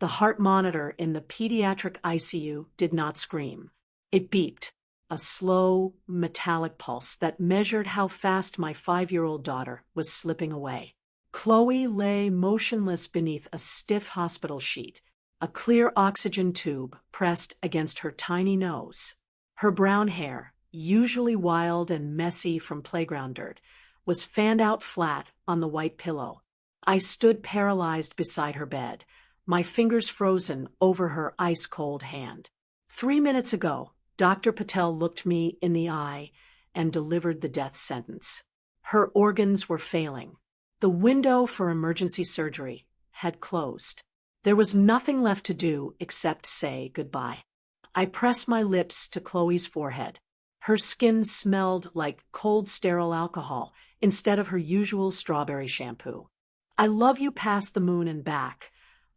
The heart monitor in the pediatric ICU did not scream. It beeped, a slow, metallic pulse that measured how fast my 5-year-old daughter was slipping away. Chloe lay motionless beneath a stiff hospital sheet, a clear oxygen tube pressed against her tiny nose. Her brown hair, usually wild and messy from playground dirt, was fanned out flat on the white pillow. I stood paralyzed beside her bed, my fingers frozen over her ice-cold hand. 3 minutes ago, Dr. Patel looked me in the eye and delivered the death sentence. Her organs were failing. The window for emergency surgery had closed. There was nothing left to do except say goodbye. I pressed my lips to Chloe's forehead. Her skin smelled like cold, sterile alcohol instead of her usual strawberry shampoo. "I love you past the moon and back,"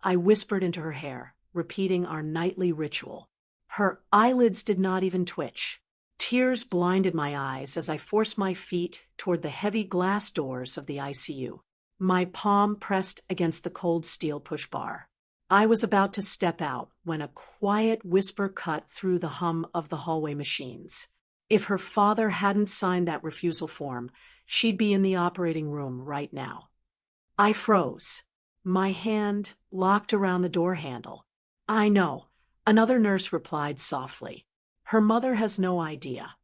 I whispered into her hair, repeating our nightly ritual. Her eyelids did not even twitch. Tears blinded my eyes as I forced my feet toward the heavy glass doors of the ICU. My palm pressed against the cold steel push bar. I was about to step out when a quiet whisper cut through the hum of the hallway machines. If her father hadn't signed that refusal form, she'd be in the operating room right now. I froze. My hand locked around the door handle. "I know," another nurse replied softly. "Her mother has no idea."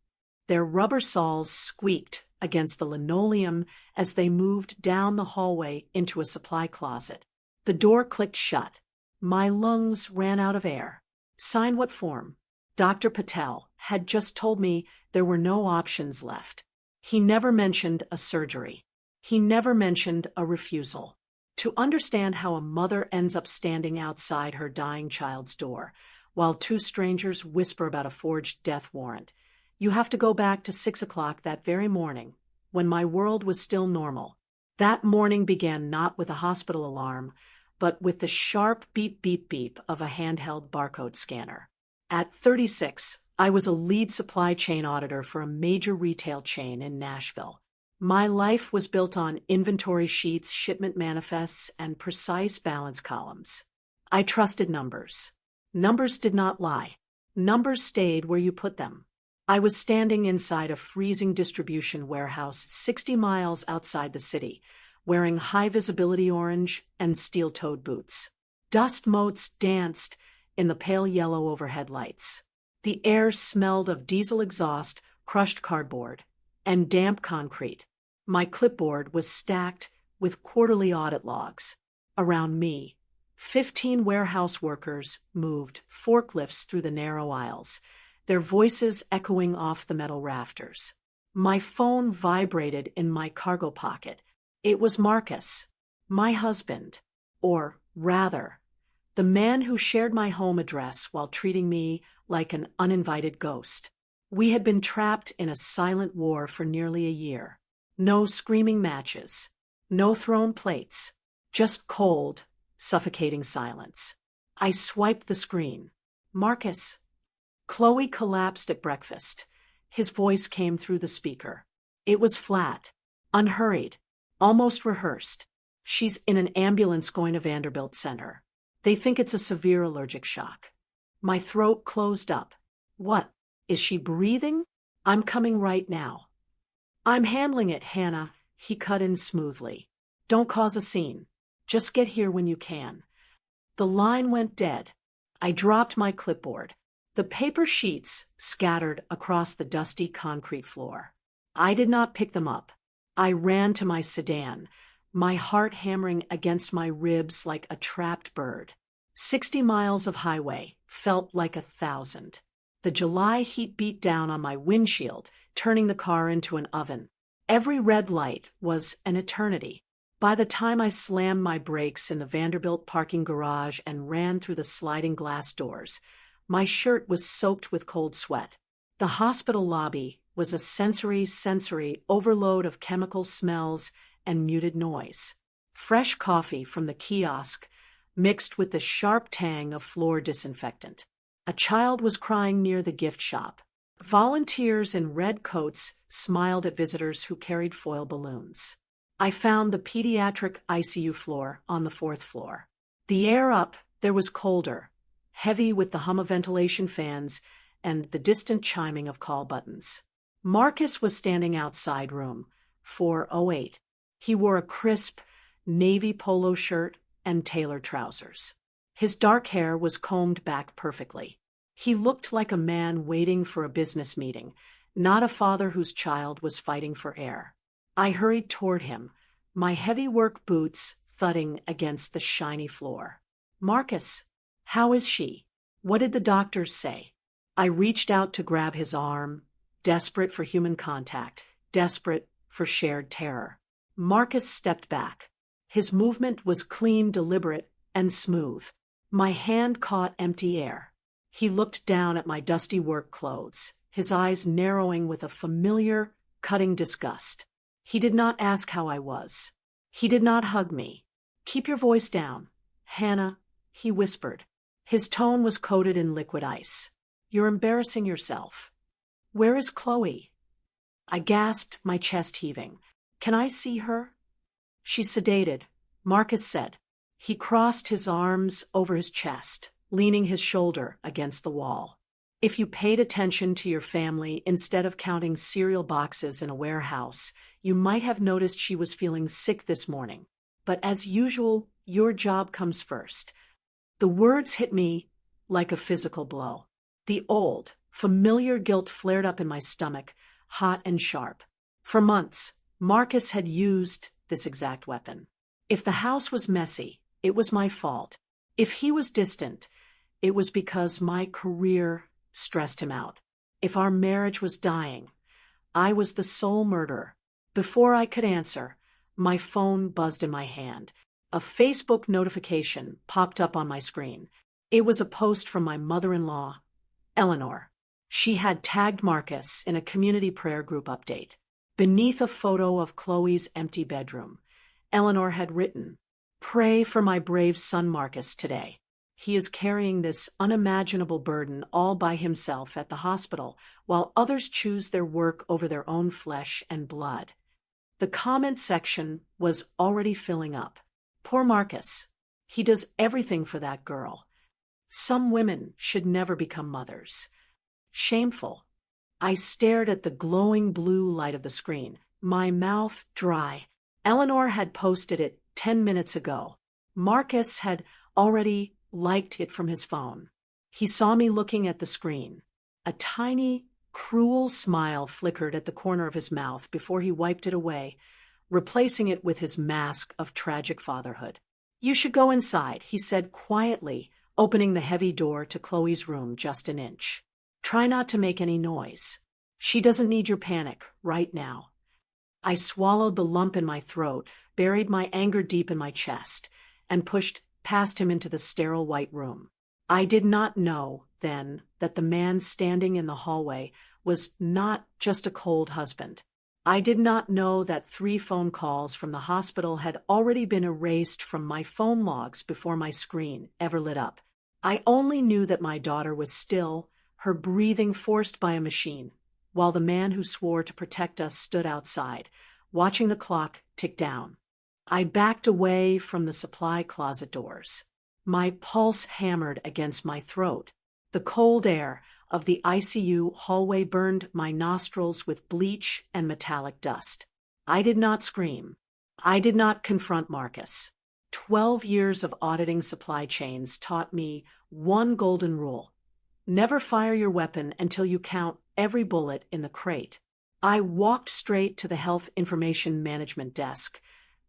Their rubber soles squeaked against the linoleum as they moved down the hallway into a supply closet. The door clicked shut. My lungs ran out of air. Sign what form? Dr. Patel had just told me there were no options left. He never mentioned a surgery. He never mentioned a refusal. To understand how a mother ends up standing outside her dying child's door, while two strangers whisper about a forged death warrant, you have to go back to 6 o'clock that very morning, when my world was still normal. That morning began not with a hospital alarm, but with the sharp beep beep beep of a handheld barcode scanner. At 36, I was a lead supply chain auditor for a major retail chain in Nashville. My life was built on inventory sheets, shipment manifests, and precise balance columns. I trusted numbers. Numbers did not lie. Numbers stayed where you put them. I was standing inside a freezing distribution warehouse 60 miles outside the city, wearing high-visibility orange and steel-toed boots. Dust motes danced in the pale yellow overhead lights. The air smelled of diesel exhaust, crushed cardboard, and damp concrete. My clipboard was stacked with quarterly audit logs. Around me, 15 warehouse workers moved forklifts through the narrow aisles, their voices echoing off the metal rafters. My phone vibrated in my cargo pocket. It was Marcus, my husband, or rather, the man who shared my home address while treating me like an uninvited ghost. We had been trapped in a silent war for nearly a year. No screaming matches, no thrown plates, just cold, suffocating silence. I swiped the screen. "Marcus." Chloe collapsed at breakfast. His voice came through the speaker. It was flat, unhurried, almost rehearsed. "She's in an ambulance going to Vanderbilt Center. They think it's a severe allergic shock." My throat closed up. "What? Is she breathing?" "I'm coming right now." "I'm handling it, Hannah," he cut in smoothly. "Don't cause a scene. Just get here when you can." The line went dead. I dropped my clipboard. The paper sheets scattered across the dusty concrete floor. I did not pick them up. I ran to my sedan, my heart hammering against my ribs like a trapped bird. 60 miles of highway felt like 1,000. The July heat beat down on my windshield, turning the car into an oven. Every red light was an eternity. By the time I slammed my brakes in the Vanderbilt parking garage and ran through the sliding glass doors, my shirt was soaked with cold sweat. The hospital lobby was a sensory overload of chemical smells and muted noise. Fresh coffee from the kiosk mixed with the sharp tang of floor disinfectant. A child was crying near the gift shop. Volunteers in red coats smiled at visitors who carried foil balloons. I found the pediatric ICU floor on the 4th floor. The air up There was colder, heavy with the hum of ventilation fans and the distant chiming of call buttons. Marcus was standing outside room 408. He wore a crisp, navy polo shirt and tailored trousers. His dark hair was combed back perfectly. He looked like a man waiting for a business meeting, not a father whose child was fighting for air. I hurried toward him, my heavy work boots thudding against the shiny floor. "Marcus, how is she? What did the doctors say?" I reached out to grab his arm, desperate for human contact, desperate for shared terror. Marcus stepped back. His movement was clean, deliberate, and smooth. My hand caught empty air. He looked down at my dusty work clothes, his eyes narrowing with a familiar, cutting disgust. He did not ask how I was. He did not hug me. "Keep your voice down, Hannah," he whispered. His tone was coated in liquid ice. "You're embarrassing yourself." "Where is Chloe?" I gasped, my chest heaving. "Can I see her?" "She's sedated," Marcus said. He crossed his arms over his chest, leaning his shoulder against the wall. "If you paid attention to your family instead of counting cereal boxes in a warehouse, you might have noticed she was feeling sick this morning. But as usual, your job comes first." The words hit me like a physical blow. The old, familiar guilt flared up in my stomach, hot and sharp. For months, Marcus had used this exact weapon. If the house was messy, it was my fault. If he was distant, it was because my career stressed him out. If our marriage was dying, I was the sole murderer. Before I could answer, my phone buzzed in my hand. A Facebook notification popped up on my screen. It was a post from my mother-in-law, Eleanor. She had tagged Marcus in a community prayer group update. Beneath a photo of Chloe's empty bedroom, Eleanor had written, "Pray for my brave son Marcus today. He is carrying this unimaginable burden all by himself at the hospital, while others choose their work over their own flesh and blood." The comment section was already filling up. "Poor Marcus. He does everything for that girl. Some women should never become mothers. Shameful." I stared at the glowing blue light of the screen, my mouth dry. Eleanor had posted it 10 minutes ago. Marcus had already liked it from his phone. He saw me looking at the screen. A tiny, cruel smile flickered at the corner of his mouth before he wiped it away, replacing it with his mask of tragic fatherhood. "You should go inside," he said quietly, opening the heavy door to Chloe's room just an inch. "Try not to make any noise. She doesn't need your panic right now." I swallowed the lump in my throat, buried my anger deep in my chest, and pushed past him into the sterile white room. I did not know then that the man standing in the hallway was not just a cold husband. I did not know that 3 phone calls from the hospital had already been erased from my phone logs before my screen ever lit up. I only knew that my daughter was still, her breathing forced by a machine, while the man who swore to protect us stood outside, watching the clock tick down. I backed away from the supply closet doors. My pulse hammered against my throat. The cold air of the ICU hallway burned my nostrils with bleach and metallic dust. I did not scream. I did not confront Marcus. 12 years of auditing supply chains taught me one golden rule: never fire your weapon until you count every bullet in the crate. I walked straight to the health information management desk,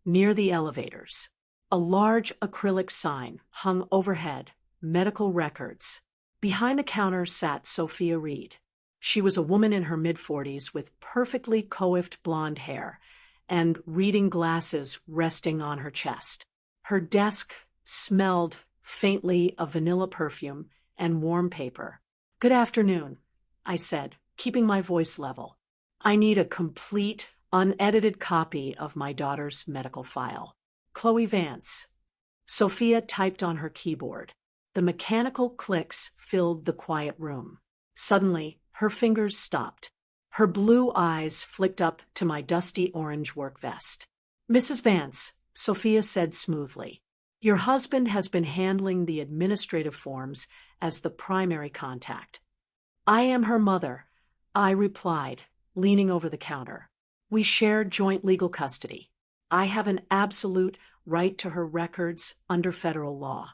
near the elevators. A large acrylic sign hung overhead, medical records. Behind the counter sat Sophia Reed. She was a woman in her mid-40s with perfectly coiffed blonde hair and reading glasses resting on her chest. Her desk smelled faintly of vanilla perfume and warm paper. "Good afternoon," I said, keeping my voice level. "I need a complete, unedited copy of my daughter's medical file. Chloe Vance." Sophia typed on her keyboard. The mechanical clicks filled the quiet room. Suddenly, her fingers stopped. Her blue eyes flicked up to my dusty orange work vest. "Mrs. Vance," Sophia said smoothly, Your husband has been handling the administrative forms as the primary contact. I am her mother, I replied, leaning over the counter. We share joint legal custody. I have an absolute right to her records under federal law.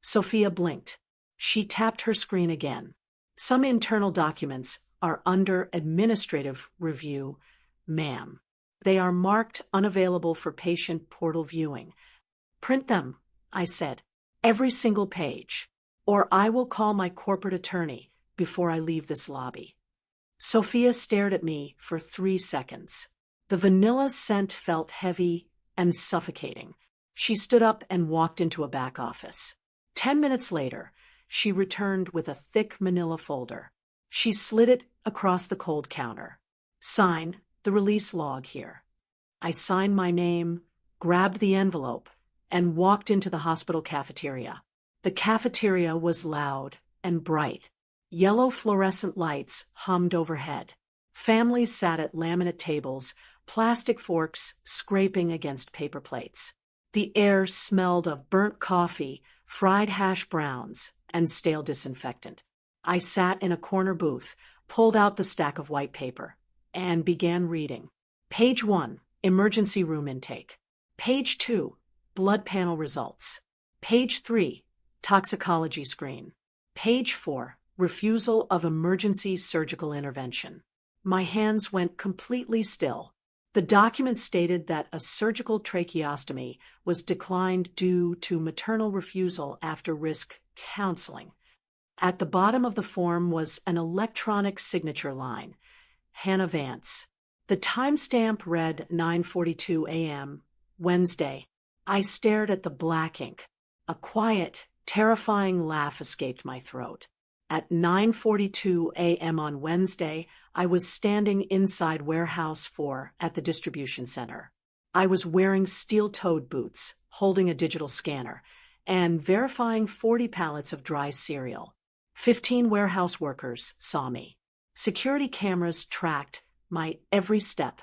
Sophia blinked. She tapped her screen again. Some internal documents are under administrative review, ma'am. They are marked unavailable for patient portal viewing. Print them, I said, every single page, or I will call my corporate attorney before I leave this lobby. Sophia stared at me for 3 seconds. The vanilla scent felt heavy and suffocating. She stood up and walked into a back office. 10 minutes later, she returned with a thick manila folder. She slid it across the cold counter. Sign the release log here. I signed my name, grabbed the envelope, and walked into the hospital cafeteria. The cafeteria was loud and bright. Yellow fluorescent lights hummed overhead. Families sat at laminate tables, plastic forks scraping against paper plates. The air smelled of burnt coffee, fried hash browns, and stale disinfectant. I sat in a corner booth, pulled out the stack of white paper, and began reading. Page 1, emergency room intake. Page 2, blood panel results. Page 3, toxicology screen. Page 4, refusal of emergency surgical intervention. My hands went completely still. The document stated that a surgical tracheostomy was declined due to maternal refusal after risk counseling. At the bottom of the form was an electronic signature line. Hannah Vance. The timestamp read 9:42 a.m., Wednesday. I stared at the black ink. A quiet, terrifying laugh escaped my throat. At 9:42 a.m. on Wednesday, I was standing inside Warehouse 4 at the distribution center. I was wearing steel-toed boots, holding a digital scanner, and verifying 40 pallets of dry cereal. 15 warehouse workers saw me. Security cameras tracked my every step.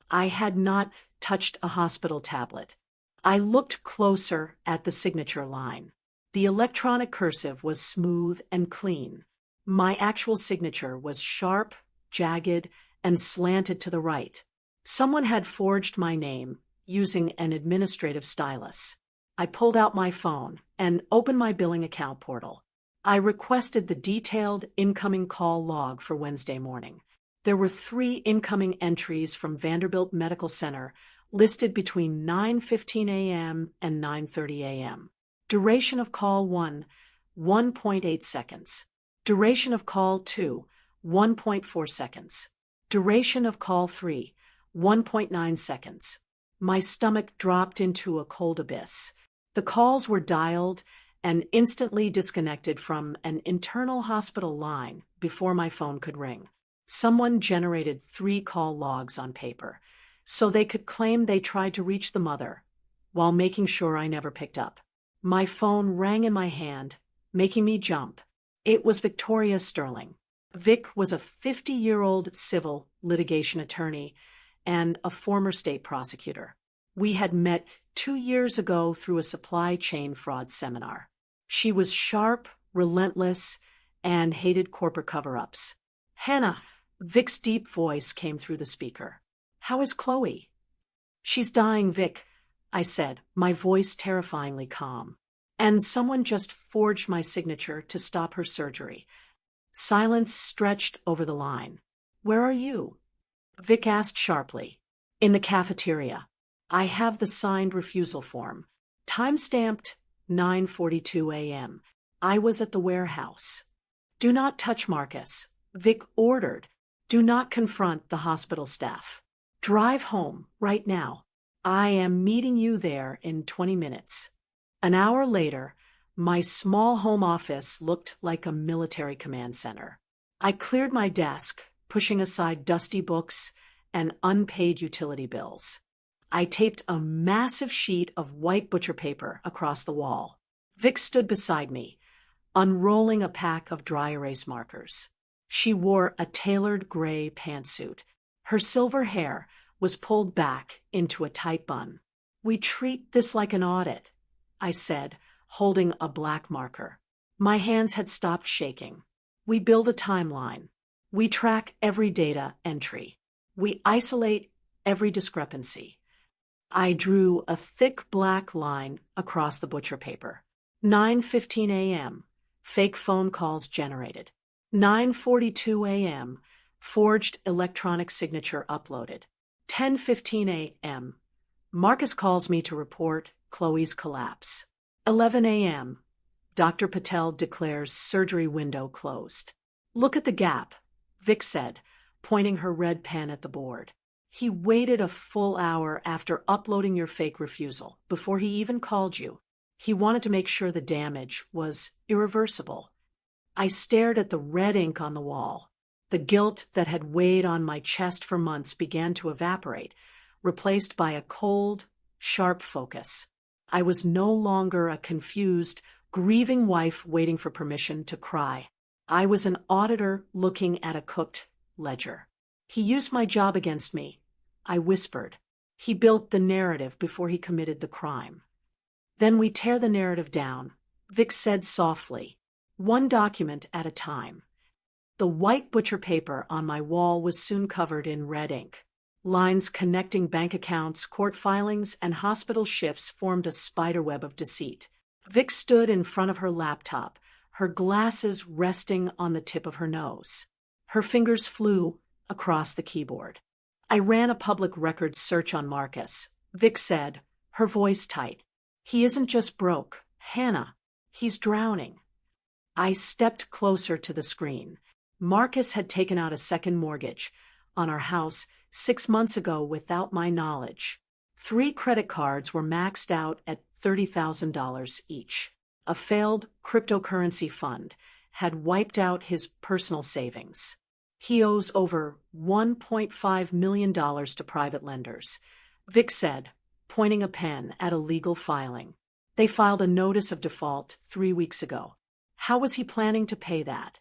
I had not touched a hospital tablet. I looked closer at the signature line. The electronic cursive was smooth and clean. My actual signature was sharp, jagged, and slanted to the right. Someone had forged my name using an administrative stylus. I pulled out my phone and opened my billing account portal. I requested the detailed incoming call log for Wednesday morning. There were 3 incoming entries from Vanderbilt Medical Center listed between 9:15 a.m. and 9:30 a.m. Duration of call 1, 1.8 seconds. Duration of call 2, 1.4 seconds. Duration of call 3, 1.9 seconds. My stomach dropped into a cold abyss. The calls were dialed and instantly disconnected from an internal hospital line before my phone could ring. Someone generated 3 call logs on paper, so they could claim they tried to reach the mother, while making sure I never picked up. My phone rang in my hand, making me jump. It was Victoria Sterling. Vic was a 50-year-old civil litigation attorney and a former state prosecutor. We had met 2 years ago through a supply chain fraud seminar. She was sharp, relentless, and hated corporate cover-ups. Hannah, Vic's deep voice came through the speaker. How is Chloe? She's dying, Vic, I said, my voice terrifyingly calm. And someone just forged my signature to stop her surgery. Silence stretched over the line. Where are you? Vic asked sharply. In the cafeteria. I have the signed refusal form. Time-stamped 9:42 a.m. I was at the warehouse. Do not touch Marcus. Vic ordered. Do not confront the hospital staff. Drive home right now. I am meeting you there in 20 minutes. An hour later, my small home office looked like a military command center. I cleared my desk, pushing aside dusty books and unpaid utility bills. I taped a massive sheet of white butcher paper across the wall. Vic stood beside me, unrolling a pack of dry erase markers. She wore a tailored gray pantsuit. Her silver hair was pulled back into a tight bun. We treat this like an audit, I said, holding a black marker. My hands had stopped shaking. We build a timeline. We track every data entry. We isolate every discrepancy. I drew a thick black line across the butcher paper. 9:15 a.m. Fake phone calls generated. 9:42 a.m. Forged electronic signature uploaded. 10:15 a.m. Marcus calls me to report Chloe's collapse. 11 a.m. Dr. Patel declares surgery window closed. Look at the gap, Vic said, pointing her red pen at the board. He waited a full hour after uploading your fake refusal, before he even called you. He wanted to make sure the damage was irreversible. I stared at the red ink on the wall. The guilt that had weighed on my chest for months began to evaporate, replaced by a cold, sharp focus. I was no longer a confused, grieving wife waiting for permission to cry. I was an auditor looking at a cooked ledger. He used my job against me, I whispered. He built the narrative before he committed the crime. Then we tear the narrative down, Vic said softly, one document at a time. The white butcher paper on my wall was soon covered in red ink. Lines connecting bank accounts, court filings, and hospital shifts formed a spiderweb of deceit. Vic stood in front of her laptop, her glasses resting on the tip of her nose. Her fingers flew across the keyboard. I ran a public records search on Marcus, Vic said, her voice tight. He isn't just broke, Hannah. He's drowning. I stepped closer to the screen. Marcus had taken out a second mortgage on our house 6 months ago without my knowledge. 3 credit cards were maxed out at $30,000 each. A failed cryptocurrency fund had wiped out his personal savings. He owes over $1.5 million to private lenders, Vic said, pointing a pen at a legal filing. They filed a notice of default 3 weeks ago. How was he planning to pay that?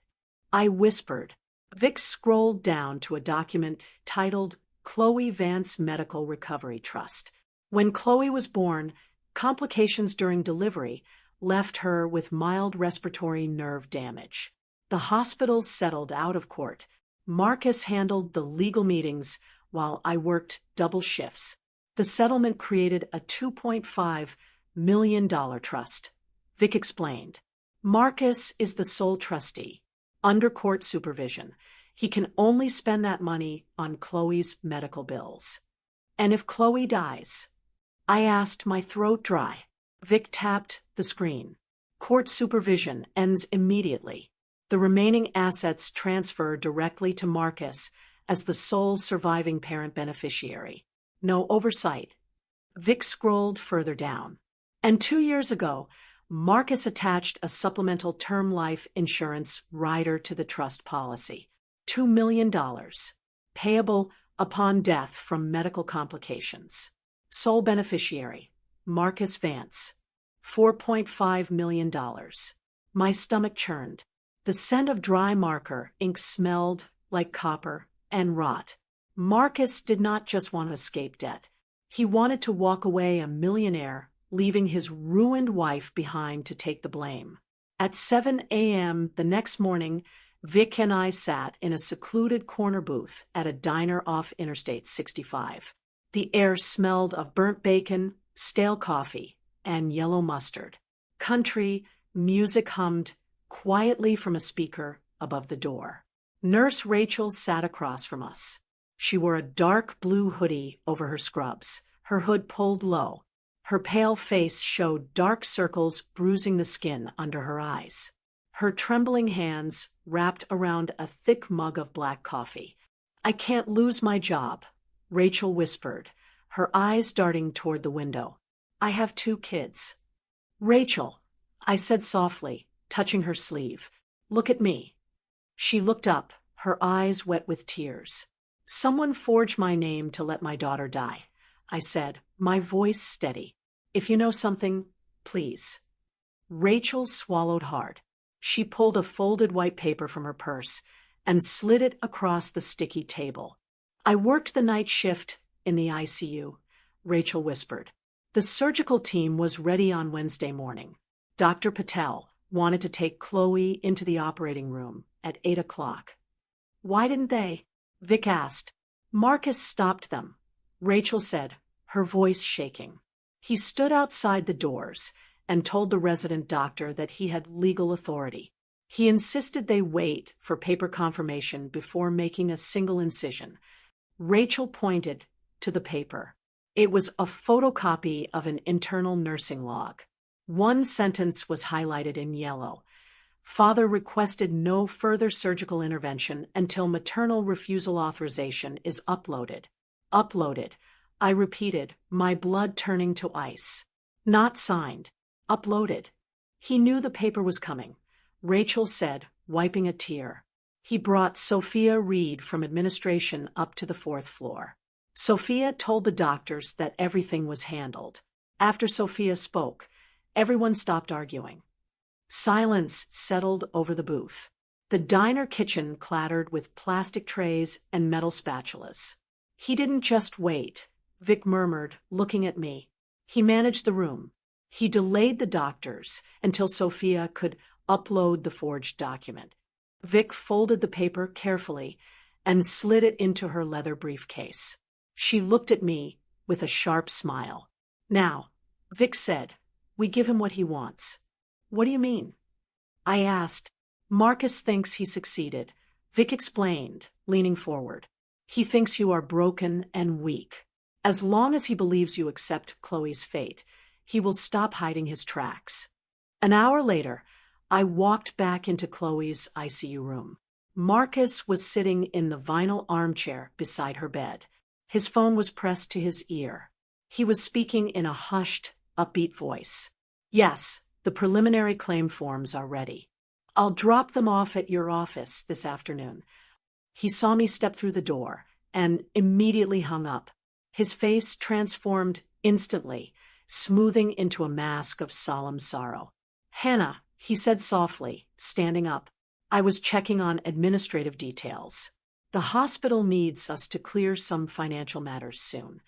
I whispered. Vic scrolled down to a document titled Chloe Vance Medical Recovery Trust. When Chloe was born, complications during delivery left her with mild respiratory nerve damage. The hospital settled out of court. Marcus handled the legal meetings while I worked double shifts. The settlement created a $2.5 million trust, Vic explained. Marcus is the sole trustee. Under court supervision, he can only spend that money on Chloe's medical bills. And if Chloe dies? I asked, my throat dry. Vic tapped the screen. Court supervision ends immediately. The remaining assets transfer directly to Marcus as the sole surviving parent beneficiary. No oversight. Vic scrolled further down. And 2 years ago, Marcus attached a supplemental term life insurance rider to the trust policy. $2 million, payable upon death from medical complications. Sole beneficiary, Marcus Vance. $4.5 million. My stomach churned. The scent of dry marker ink smelled like copper and rot. Marcus did not just want to escape debt. He wanted to walk away a millionaire, leaving his ruined wife behind to take the blame. At 7 a.m. the next morning, Vic and I sat in a secluded corner booth at a diner off Interstate 65. The air smelled of burnt bacon, stale coffee, and yellow mustard. Country music hummed quietly from a speaker above the door. Nurse Rachel sat across from us. She wore a dark blue hoodie over her scrubs, her hood pulled low. Her pale face showed dark circles bruising the skin under her eyes. Her trembling hands wrapped around a thick mug of black coffee. I can't lose my job, Rachel whispered, her eyes darting toward the window. I have 2 kids. Rachel, I said softly, touching her sleeve. Look at me. She looked up, her eyes wet with tears. Someone forged my name to let my daughter die, I said, my voice steady. If you know something, please. Rachel swallowed hard. She pulled a folded white paper from her purse and slid it across the sticky table. I worked the night shift in the ICU, Rachel whispered. The surgical team was ready on Wednesday morning. Dr. Patel wanted to take Chloe into the operating room at 8 o'clock. Why didn't they? Vic asked. Marcus stopped them, Rachel said, her voice shaking. He stood outside the doors and told the resident doctor that he had legal authority. He insisted they wait for paper confirmation before making a single incision. Rachel pointed to the paper. It was a photocopy of an internal nursing log. One sentence was highlighted in yellow. Father requested no further surgical intervention until maternal refusal authorization is uploaded. Uploaded. I repeated, my blood turning to ice. Not signed. Uploaded. He knew the paper was coming, Rachel said, wiping a tear. He brought Sophia Reed from administration up to the 4th floor. Sophia told the doctors that everything was handled. After Sophia spoke, everyone stopped arguing. Silence settled over the booth. The diner kitchen clattered with plastic trays and metal spatulas. He didn't just wait, Vic murmured, looking at me. He managed the room. He delayed the doctors until Sophia could upload the forged document. Vic folded the paper carefully and slid it into her leather briefcase. She looked at me with a sharp smile. Now, Vic said, we give him what he wants. What do you mean? I asked. Marcus thinks he succeeded. Vic explained, leaning forward. He thinks you are broken and weak. As long as he believes you accept Chloe's fate, he will stop hiding his tracks. An hour later, I walked back into Chloe's ICU room. Marcus was sitting in the vinyl armchair beside her bed. His phone was pressed to his ear. He was speaking in a hushed, upbeat voice. Yes, the preliminary claim forms are ready. I'll drop them off at your office this afternoon. He saw me step through the door and immediately hung up. His face transformed instantly, smoothing into a mask of solemn sorrow. Hannah, he said softly, standing up. I was checking on administrative details. The hospital needs us to clear some financial matters soon.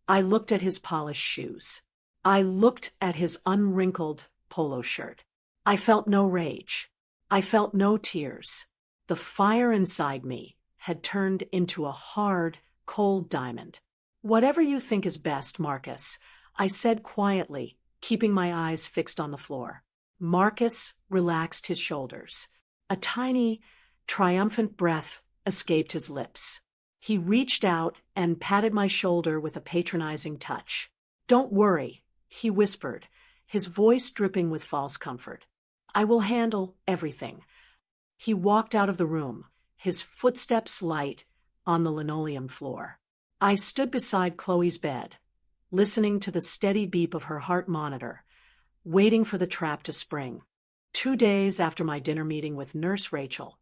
I looked at his polished shoes. I looked at his unwrinkled polo shirt. I felt no rage. I felt no tears. The fire inside me had turned into a hard, cold diamond. Whatever you think is best, Marcus, I said quietly, keeping my eyes fixed on the floor. Marcus relaxed his shoulders. A tiny, triumphant breath escaped his lips. He reached out and patted my shoulder with a patronizing touch. Don't worry, he whispered, his voice dripping with false comfort. I will handle everything. He walked out of the room, his footsteps light on the linoleum floor. I stood beside Chloe's bed, listening to the steady beep of her heart monitor, waiting for the trap to spring. 2 days after my dinner meeting with Nurse Rachel,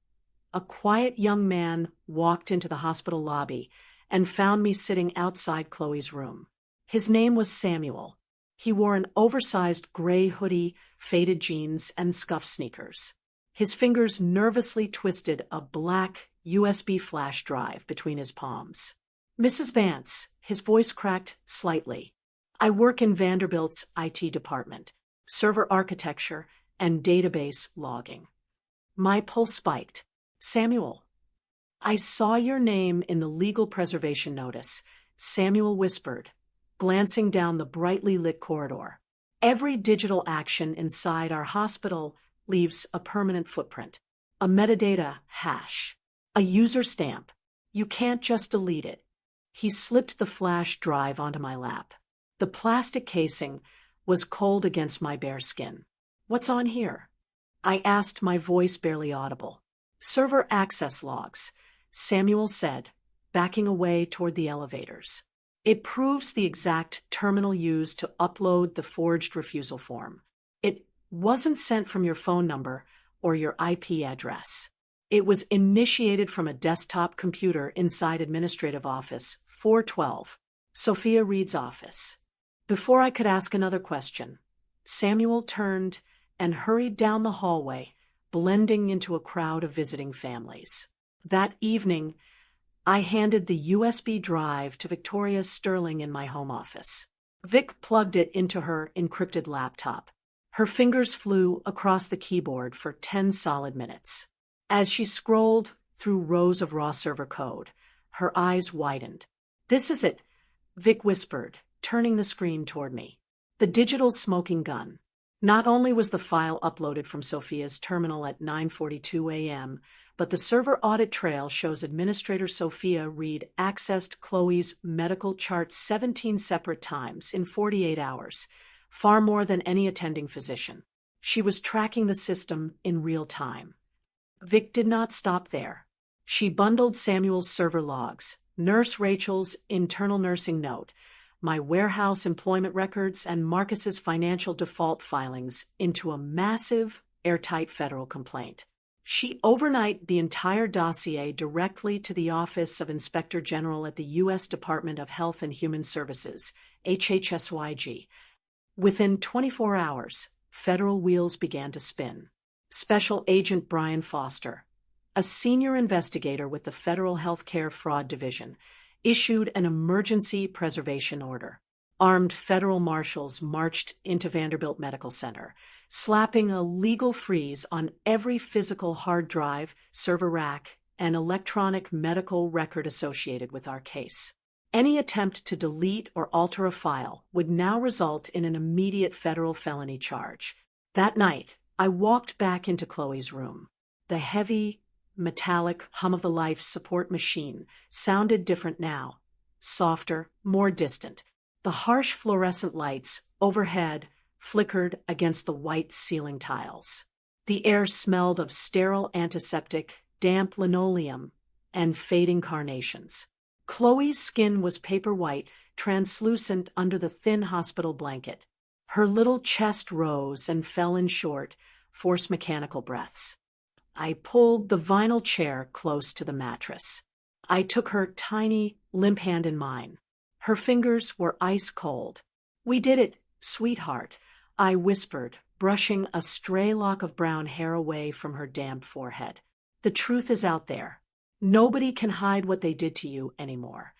a quiet young man walked into the hospital lobby and found me sitting outside Chloe's room. His name was Samuel. He wore an oversized gray hoodie, faded jeans, and scuffed sneakers. His fingers nervously twisted a black USB flash drive between his palms. Mrs. Vance, his voice cracked slightly. I work in Vanderbilt's IT department, server architecture, and database logging. My pulse spiked. Samuel. I saw your name in the legal preservation notice, Samuel whispered, glancing down the brightly lit corridor. Every digital action inside our hospital leaves a permanent footprint, a metadata hash, a user stamp. You can't just delete it. He slipped the flash drive onto my lap. The plastic casing was cold against my bare skin. What's on here? I asked, my voice barely audible. Server access logs, Samuel said, backing away toward the elevators. It proves the exact terminal used to upload the forged refusal form. It wasn't sent from your phone number or your IP address. It was initiated from a desktop computer inside Administrative Office 412, Sophia Reed's office. Before I could ask another question, Samuel turned and hurried down the hallway, blending into a crowd of visiting families. That evening, I handed the USB drive to Victoria Sterling in my home office. Vic plugged it into her encrypted laptop. Her fingers flew across the keyboard for 10 solid minutes. As she scrolled through rows of raw server code, her eyes widened. "This is it," Vic whispered, turning the screen toward me. The digital smoking gun. Not only was the file uploaded from Sophia's terminal at 9:42 a.m., but the server audit trail shows Administrator Sophia Reed accessed Chloe's medical chart 17 separate times in 48 hours, far more than any attending physician. She was tracking the system in real time. Vic did not stop there. She bundled Samuel's server logs, Nurse Rachel's internal nursing note, my warehouse employment records, and Marcus's financial default filings into a massive, airtight federal complaint. She overnight the entire dossier directly to the Office of Inspector General at the U.S. Department of Health and Human Services, HHSYG. Within 24 hours, federal wheels began to spin. Special Agent Brian Foster, a senior investigator with the Federal Healthcare Fraud Division, issued an emergency preservation order. Armed federal marshals marched into Vanderbilt Medical Center, slapping a legal freeze on every physical hard drive, server rack, and electronic medical record associated with our case. Any attempt to delete or alter a file would now result in an immediate federal felony charge. That night, I walked back into Chloe's room. The heavy, metallic hum of the life support machine sounded different now, softer, more distant. The harsh fluorescent lights overhead flickered against the white ceiling tiles. The air smelled of sterile antiseptic, damp linoleum, and fading carnations. Chloe's skin was paper white, translucent under the thin hospital blanket. Her little chest rose and fell in short, forced mechanical breaths. I pulled the vinyl chair close to the mattress. I took her tiny, limp hand in mine. Her fingers were ice cold. "We did it, sweetheart," I whispered, brushing a stray lock of brown hair away from her damp forehead. "The truth is out there. Nobody can hide what they did to you anymore."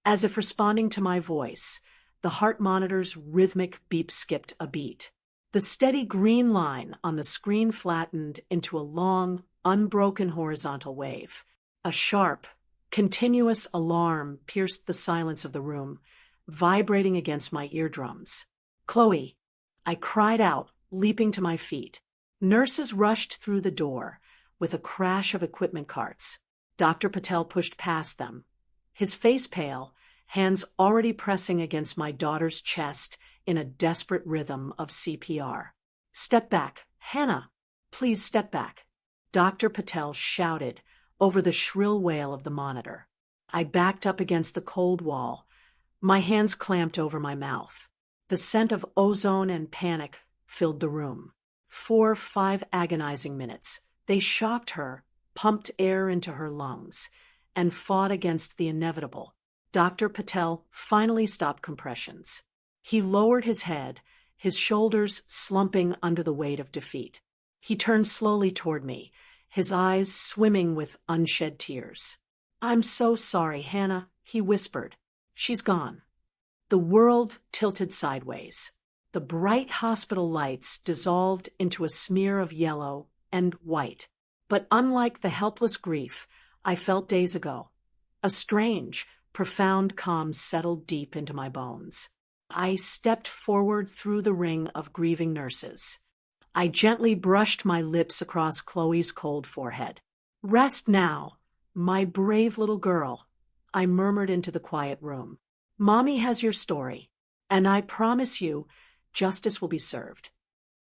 As if responding to my voice, the heart monitor's rhythmic beep skipped a beat. The steady green line on the screen flattened into a long, unbroken horizontal wave. A sharp, continuous alarm pierced the silence of the room, vibrating against my eardrums. "Chloe!" I cried out, leaping to my feet. Nurses rushed through the door, with a crash of equipment carts. Dr. Patel pushed past them, his face pale, hands already pressing against my daughter's chest in a desperate rhythm of CPR. "Step back, Hannah! Please step back!" Dr. Patel shouted over the shrill wail of the monitor. I backed up against the cold wall, my hands clamped over my mouth. The scent of ozone and panic filled the room. 5 agonizing minutes. They shocked her, pumped air into her lungs, and fought against the inevitable. Dr. Patel finally stopped compressions. He lowered his head, his shoulders slumping under the weight of defeat. He turned slowly toward me, his eyes swimming with unshed tears. "I'm so sorry, Hannah," he whispered. "She's gone." The world tilted sideways. The bright hospital lights dissolved into a smear of yellow and white. But unlike the helpless grief I felt days ago, a strange, profound calm settled deep into my bones. I stepped forward through the ring of grieving nurses. I gently brushed my lips across Chloe's cold forehead. "Rest now, my brave little girl," I murmured into the quiet room. "Mommy has your story, and I promise you, justice will be served."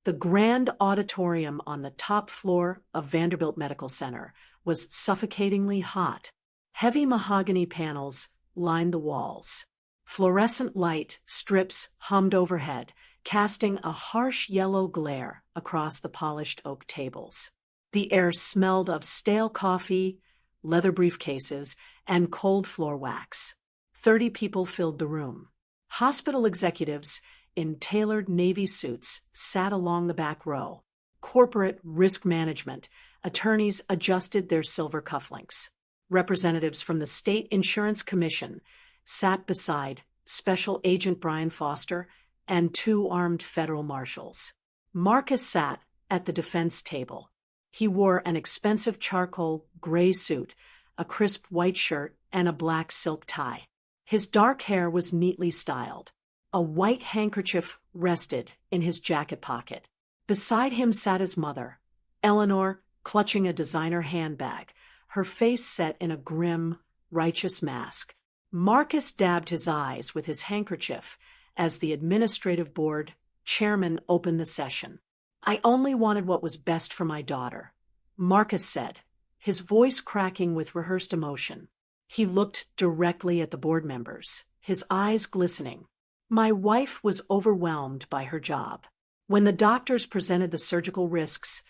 The grand auditorium on the top floor of Vanderbilt Medical Center was suffocatingly hot. Heavy mahogany panels lined the walls. Fluorescent light strips hummed overhead, casting a harsh yellow glare across the polished oak tables. The air smelled of stale coffee, leather briefcases, and cold floor wax. 30 people filled the room. Hospital executives in tailored navy suits sat along the back row. Corporate risk management attorneys adjusted their silver cufflinks. Representatives from the State Insurance Commission sat beside Special Agent Brian Foster, and 2 armed federal marshals. Marcus sat at the defense table. He wore an expensive charcoal gray suit, a crisp white shirt, and a black silk tie. His dark hair was neatly styled. A white handkerchief rested in his jacket pocket. Beside him sat his mother, Eleanor, clutching a designer handbag, her face set in a grim, righteous mask. Marcus dabbed his eyes with his handkerchief as the administrative board chairman opened the session. "I only wanted what was best for my daughter," Marcus said, his voice cracking with rehearsed emotion. He looked directly at the board members, his eyes glistening. "My wife was overwhelmed by her job. When the doctors presented the surgical risks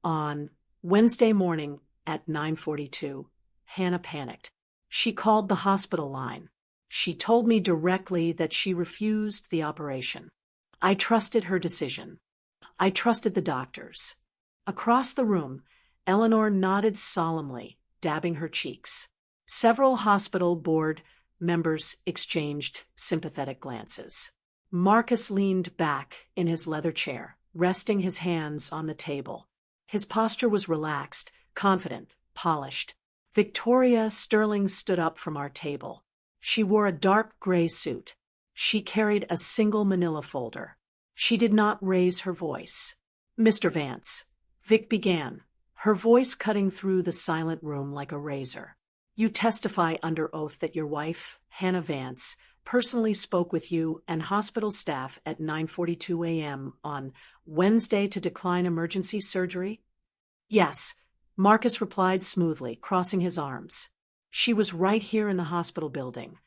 on Wednesday morning at 9:42, Hannah panicked. She called the hospital line. She told me directly that she refused the operation. I trusted her decision. I trusted the doctors." Across the room, Eleanor nodded solemnly, dabbing her cheeks. Several hospital board members exchanged sympathetic glances. Marcus leaned back in his leather chair, resting his hands on the table. His posture was relaxed, confident, polished. Victoria Sterling stood up from our table. She wore a dark gray suit. She carried a single manila folder. She did not raise her voice. "Mr. Vance," Vic began, her voice cutting through the silent room like a razor. "You testify under oath that your wife, Hannah Vance, personally spoke with you and hospital staff at 9:42 a.m. on Wednesday to decline emergency surgery?" "Yes," Marcus replied smoothly, crossing his arms. "She was right here in the hospital building.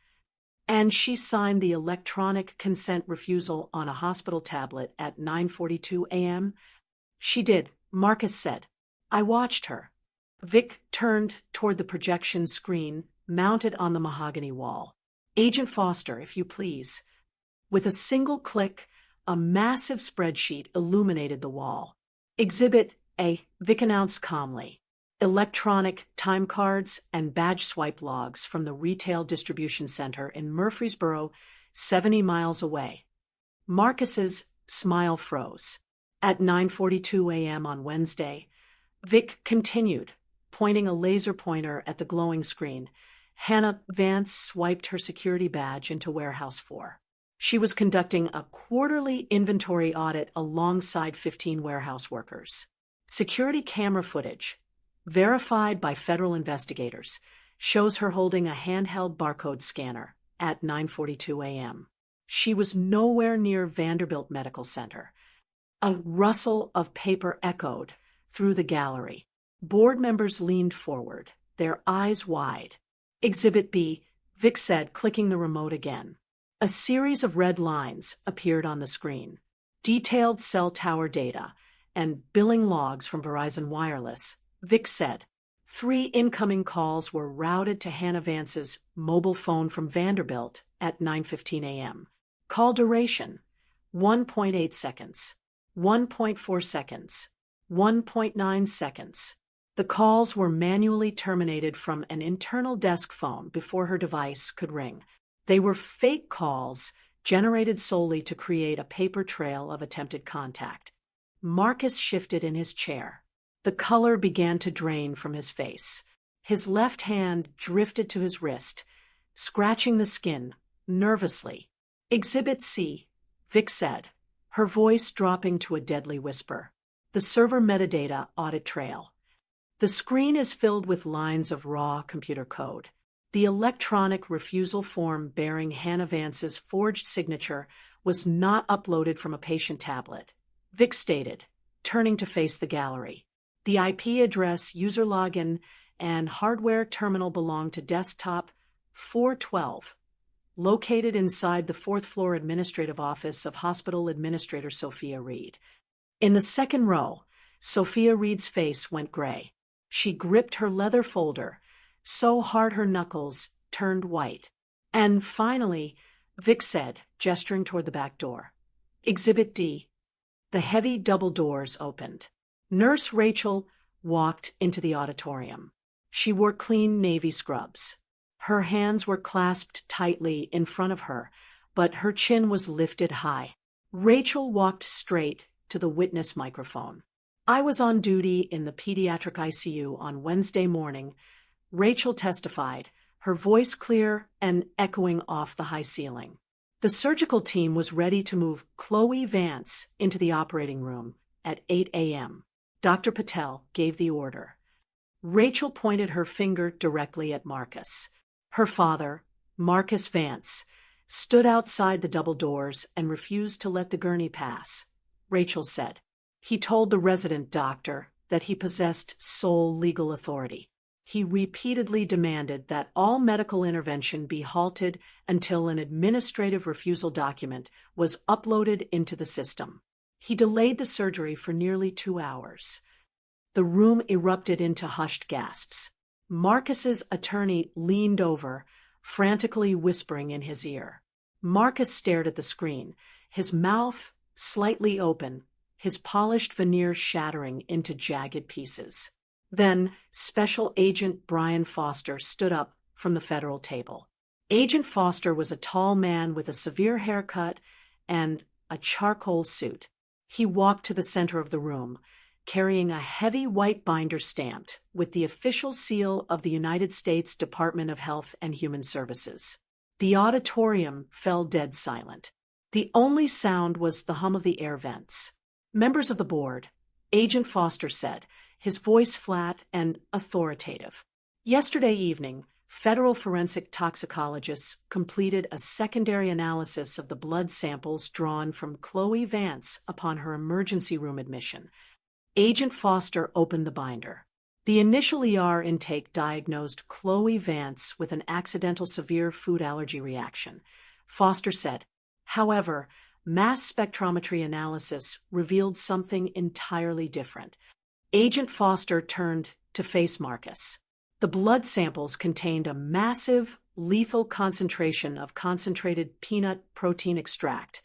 And she signed the electronic consent refusal on a hospital tablet at 9:42 a.m.? "She did," Marcus said. "I watched her." Vic turned toward the projection screen mounted on the mahogany wall. "Agent Foster, if you please." With a single click, a massive spreadsheet illuminated the wall. "Exhibit A," Vic announced calmly. "Electronic time cards and badge swipe logs from the retail distribution center in Murfreesboro, 70 miles away." Marcus's smile froze. At 9:42 a.m. on Wednesday, Vic continued, pointing a laser pointer at the glowing screen. Hannah Vance swiped her security badge into Warehouse 4. She was conducting a quarterly inventory audit alongside 15 warehouse workers. Security camera footage, verified by federal investigators, shows her holding a handheld barcode scanner at 9:42 a.m. She was nowhere near Vanderbilt Medical Center. A rustle of paper echoed through the gallery. Board members leaned forward, their eyes wide. "Exhibit B," Vic said, clicking the remote again. A series of red lines appeared on the screen. Detailed cell tower data and billing logs from Verizon Wireless, Vic said. 3 incoming calls were routed to Hannah Vance's mobile phone from Vanderbilt at 9:15 a.m. Call duration, 1.8 seconds, 1.4 seconds, 1.9 seconds. The calls were manually terminated from an internal desk phone before her device could ring. They were fake calls generated solely to create a paper trail of attempted contact. Marcus shifted in his chair. The color began to drain from his face. His left hand drifted to his wrist, scratching the skin nervously. "Exhibit C," Vic said, her voice dropping to a deadly whisper. "The server metadata audit trail." The screen is filled with lines of raw computer code. The electronic refusal form bearing Hannah Vance's forged signature was not uploaded from a patient tablet, Vic stated, turning to face the gallery. The IP address, user login, and hardware terminal belonged to desktop 412, located inside the 4th floor administrative office of Hospital Administrator Sophia Reed. In the second row, Sophia Reed's face went gray. She gripped her leather folder so hard her knuckles turned white. "And finally," Vic said, gesturing toward the back door. "Exhibit D." The heavy double doors opened. Nurse Rachel walked into the auditorium. She wore clean navy scrubs. Her hands were clasped tightly in front of her, but her chin was lifted high. Rachel walked straight to the witness microphone. "I was on duty in the pediatric ICU on Wednesday morning," Rachel testified, her voice clear and echoing off the high ceiling. "The surgical team was ready to move Chloe Vance into the operating room at 8 a.m. Dr. Patel gave the order." Rachel pointed her finger directly at Marcus. Her father, Marcus Vance, stood outside the double doors and refused to let the gurney pass. Rachel said, "He told the resident doctor that he possessed sole legal authority. He repeatedly demanded that all medical intervention be halted until an administrative refusal document was uploaded into the system. He delayed the surgery for nearly 2 hours." The room erupted into hushed gasps. Marcus's attorney leaned over, frantically whispering in his ear. Marcus stared at the screen, his mouth slightly open, his polished veneer shattering into jagged pieces. Then, Special Agent Brian Foster stood up from the federal table. Agent Foster was a tall man with a severe haircut and a charcoal suit. He walked to the center of the room, carrying a heavy white binder stamped with the official seal of the United States Department of Health and Human Services. The auditorium fell dead silent. The only sound was the hum of the air vents. "Members of the board," Agent Foster said, his voice flat and authoritative. "Yesterday evening, federal forensic toxicologists completed a secondary analysis of the blood samples drawn from Chloe Vance upon her emergency room admission." Agent Foster opened the binder. The initial ER intake diagnosed Chloe Vance with an accidental severe food allergy reaction. Foster said, "However, mass spectrometry analysis revealed something entirely different." Agent Foster turned to face Marcus. The blood samples contained a massive, lethal concentration of concentrated peanut protein extract,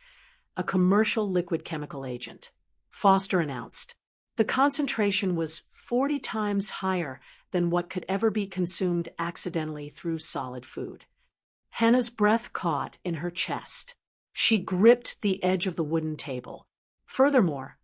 a commercial liquid chemical agent. Foster announced, "The concentration was 40 times higher than what could ever be consumed accidentally through solid food." Hannah's breath caught in her chest. She gripped the edge of the wooden table. Furthermore,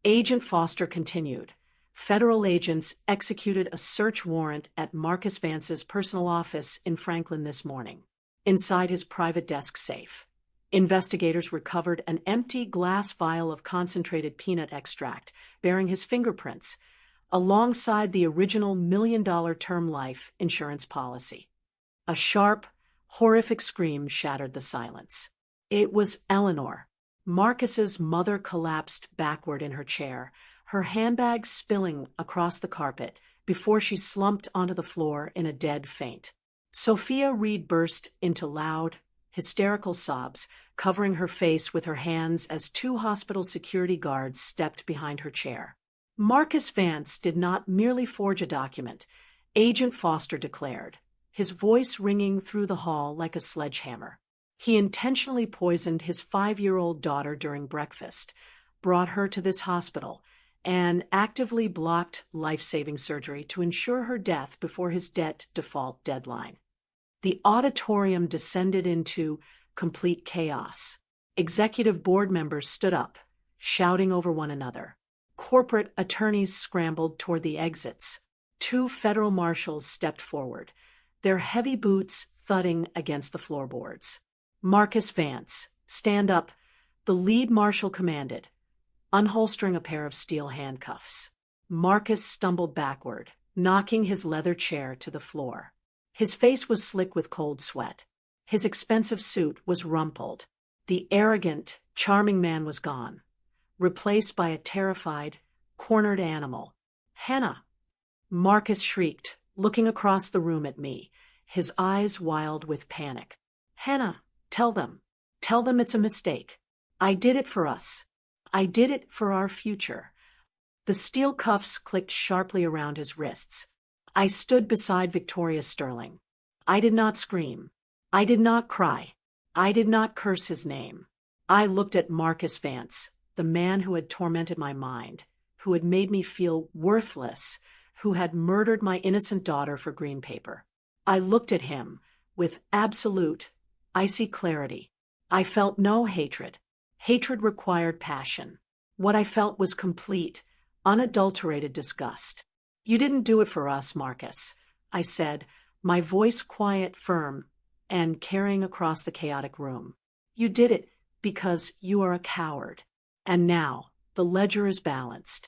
Agent Foster continued, "Federal agents executed a search warrant at Marcus Vance's personal office in Franklin this morning. Inside his private desk safe, investigators recovered an empty glass vial of concentrated peanut extract bearing his fingerprints, alongside the original $1 million term life insurance policy." A sharp, horrific scream shattered the silence. It was Eleanor. Marcus's mother collapsed backward in her chair, her handbag spilling across the carpet before she slumped onto the floor in a dead faint. Sophia Reed burst into loud, hysterical sobs, covering her face with her hands as 2 hospital security guards stepped behind her chair. "Marcus Vance did not merely forge a document," Agent Foster declared, his voice ringing through the hall like a sledgehammer. "He intentionally poisoned his 5-year-old daughter during breakfast, brought her to this hospital, and actively blocked life-saving surgery to ensure her death before his debt default deadline." The auditorium descended into complete chaos. Executive board members stood up, shouting over one another. Corporate attorneys scrambled toward the exits. 2 federal marshals stepped forward, their heavy boots thudding against the floorboards. "Marcus Vance, stand up," the lead marshal commanded, unholstering a pair of steel handcuffs. Marcus stumbled backward, knocking his leather chair to the floor. His face was slick with cold sweat. His expensive suit was rumpled. The arrogant, charming man was gone, replaced by a terrified, cornered animal. "Hannah!" Marcus shrieked, looking across the room at me, his eyes wild with panic. "Hannah, tell them. Tell them it's a mistake. I did it for us. I did it for our future." The steel cuffs clicked sharply around his wrists. I stood beside Victoria Sterling. I did not scream. I did not cry. I did not curse his name. I looked at Marcus Vance, the man who had tormented my mind, who had made me feel worthless, who had murdered my innocent daughter for green paper. I looked at him with absolute, icy clarity. I felt no hatred. Hatred required passion. What I felt was complete, unadulterated disgust. "You didn't do it for us, Marcus," I said, my voice quiet, firm, and carrying across the chaotic room. "You did it because you are a coward." And now, the ledger is balanced.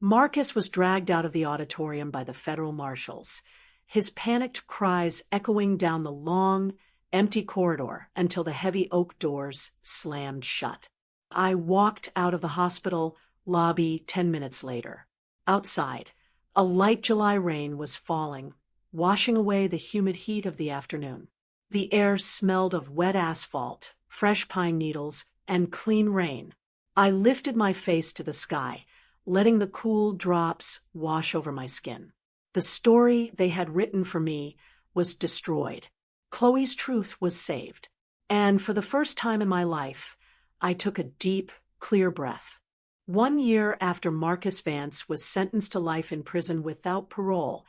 Marcus was dragged out of the auditorium by the federal marshals, his panicked cries echoing down the long, empty corridor until the heavy oak doors slammed shut. I walked out of the hospital lobby 10 minutes later. Outside, a light July rain was falling, washing away the humid heat of the afternoon. The air smelled of wet asphalt, fresh pine needles, and clean rain. I lifted my face to the sky, letting the cool drops wash over my skin. The story they had written for me was destroyed. Chloe's truth was saved. And for the first time in my life, I took a deep, clear breath. 1 year after Marcus Vance was sentenced to life in prison without parole,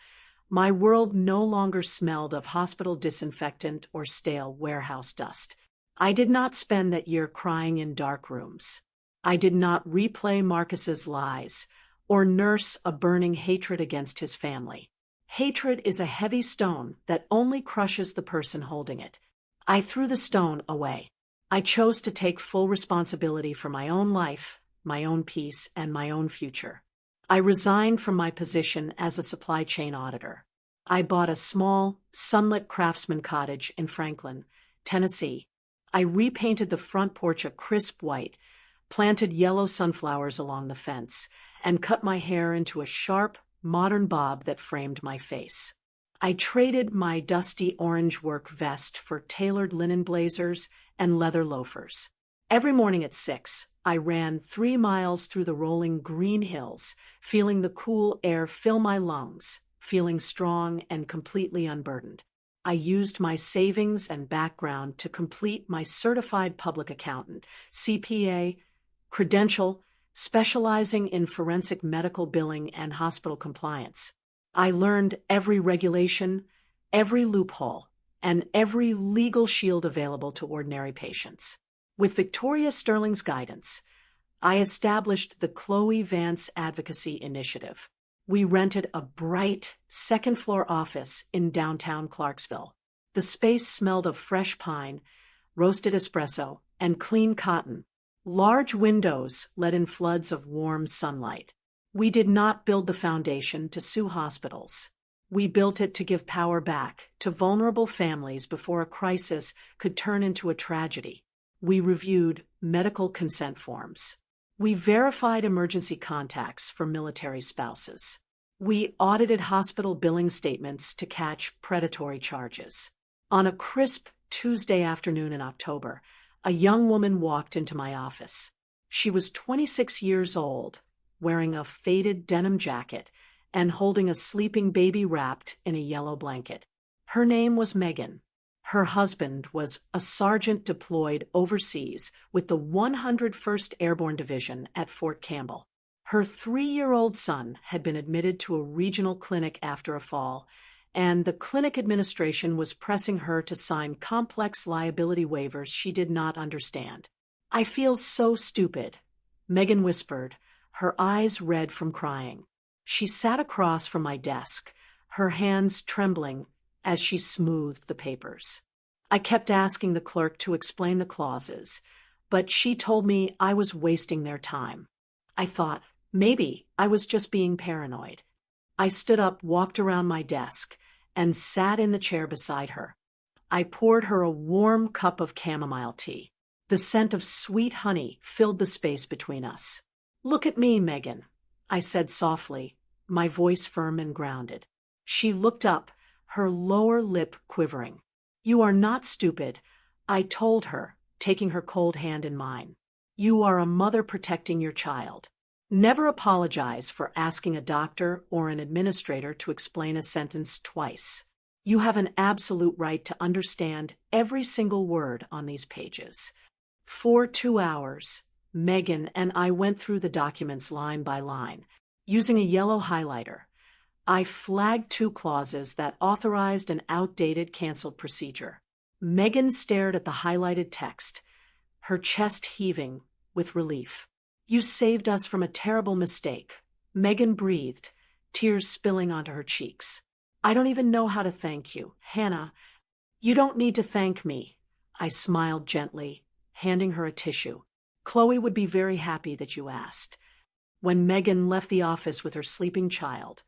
my world no longer smelled of hospital disinfectant or stale warehouse dust. I did not spend that year crying in dark rooms. I did not replay Marcus's lies or nurse a burning hatred against his family. Hatred is a heavy stone that only crushes the person holding it. I threw the stone away. I chose to take full responsibility for my own life, my own peace, and my own future. I resigned from my position as a supply chain auditor. I bought a small, sunlit craftsman cottage in Franklin, Tennessee. I repainted the front porch a crisp white, planted yellow sunflowers along the fence, and cut my hair into a sharp, modern bob that framed my face. I traded my dusty orange work vest for tailored linen blazers and leather loafers. Every morning at 6, I ran 3 miles through the rolling green hills, feeling the cool air fill my lungs, feeling strong and completely unburdened. I used my savings and background to complete my certified public accountant, CPA, credential, specializing in forensic medical billing and hospital compliance. I learned every regulation, every loophole, and every legal shield available to ordinary patients. With Victoria Sterling's guidance, I established the Chloe Vance Advocacy Initiative. We rented a bright, second-floor office in downtown Clarksville. The space smelled of fresh pine, roasted espresso, and clean cotton. Large windows let in floods of warm sunlight. We did not build the foundation to sue hospitals. We built it to give power back to vulnerable families before a crisis could turn into a tragedy. We reviewed medical consent forms. We verified emergency contacts for military spouses. We audited hospital billing statements to catch predatory charges. On a crisp Tuesday afternoon in October, a young woman walked into my office. She was 26 years old, wearing a faded denim jacket and holding a sleeping baby wrapped in a yellow blanket. Her name was Megan. Her husband was a sergeant deployed overseas with the 101st Airborne Division at Fort Campbell. Her 3-year-old son had been admitted to a regional clinic after a fall, and the clinic administration was pressing her to sign complex liability waivers she did not understand. "I feel so stupid," Megan whispered, her eyes red from crying. She sat across from my desk, her hands trembling as she smoothed the papers. I kept asking the clerk to explain the clauses, but she told me I was wasting their time. I thought, maybe I was just being paranoid. I stood up, walked around my desk, and sat in the chair beside her. I poured her a warm cup of chamomile tea. The scent of sweet honey filled the space between us. "Look at me, Megan," I said softly, my voice firm and grounded. She looked up, her lower lip quivering. "You are not stupid," I told her, taking her cold hand in mine. "You are a mother protecting your child. Never apologize for asking a doctor or an administrator to explain a sentence twice. You have an absolute right to understand every single word on these pages." For 2 hours, Megan and I went through the documents line by line. Using a yellow highlighter, I flagged 2 clauses that authorized an outdated canceled procedure. Megan stared at the highlighted text, her chest heaving with relief. "You saved us from a terrible mistake." Megan breathed, tears spilling onto her cheeks. "I don't even know how to thank you, Hannah." "You don't need to thank me." I smiled gently, handing her a tissue. "Chloe would be very happy that you asked." When Megan left the office with her sleeping child,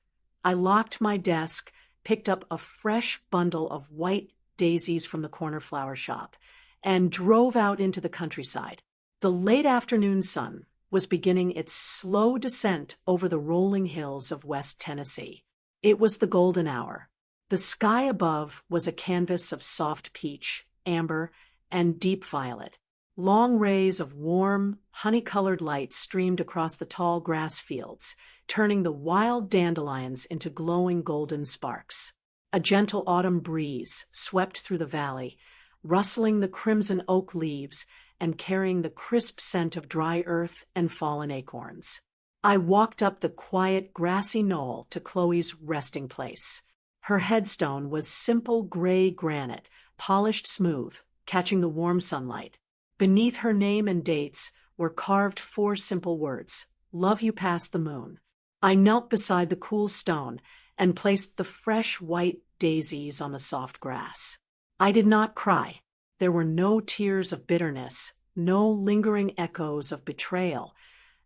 I locked my desk, picked up a fresh bundle of white daisies from the corner flower shop, and drove out into the countryside. The late afternoon sun was beginning its slow descent over the rolling hills of West Tennessee. It was the golden hour. The sky above was a canvas of soft peach, amber, and deep violet. Long rays of warm, honey-colored light streamed across the tall grass fields, turning the wild dandelions into glowing golden sparks. A gentle autumn breeze swept through the valley, rustling the crimson oak leaves and carrying the crisp scent of dry earth and fallen acorns. I walked up the quiet, grassy knoll to Chloe's resting place. Her headstone was simple gray granite, polished smooth, catching the warm sunlight. Beneath her name and dates were carved 4 simple words: "Love you past the moon." I knelt beside the cool stone and placed the fresh white daisies on the soft grass. I did not cry. There were no tears of bitterness, no lingering echoes of betrayal,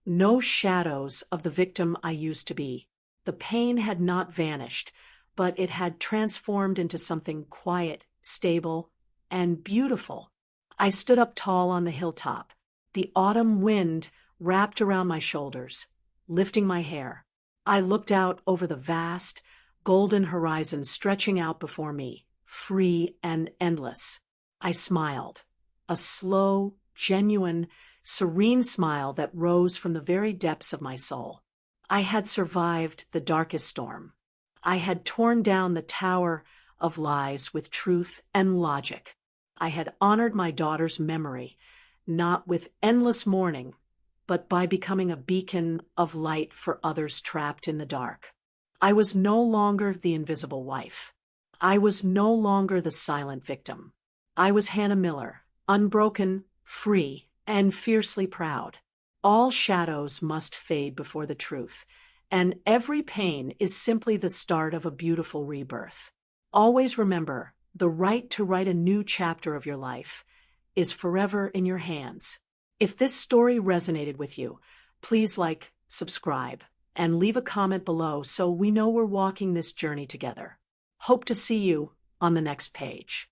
no shadows of the victim I used to be. The pain had not vanished, but it had transformed into something quiet, stable, and beautiful. I stood up tall on the hilltop, the autumn wind wrapped around my shoulders, lifting my hair. I looked out over the vast, golden horizon stretching out before me, free and endless. I smiled, a slow, genuine, serene smile that rose from the very depths of my soul. I had survived the darkest storm. I had torn down the tower of lies with truth and logic. I had honored my daughter's memory, not with endless mourning, but by becoming a beacon of light for others trapped in the dark. I was no longer the invisible wife. I was no longer the silent victim. I was Hannah Miller, unbroken, free, and fiercely proud. All shadows must fade before the truth, and every pain is simply the start of a beautiful rebirth. Always remember, the right to write a new chapter of your life is forever in your hands. If this story resonated with you, please like, subscribe, and leave a comment below so we know we're walking this journey together. Hope to see you on the next page.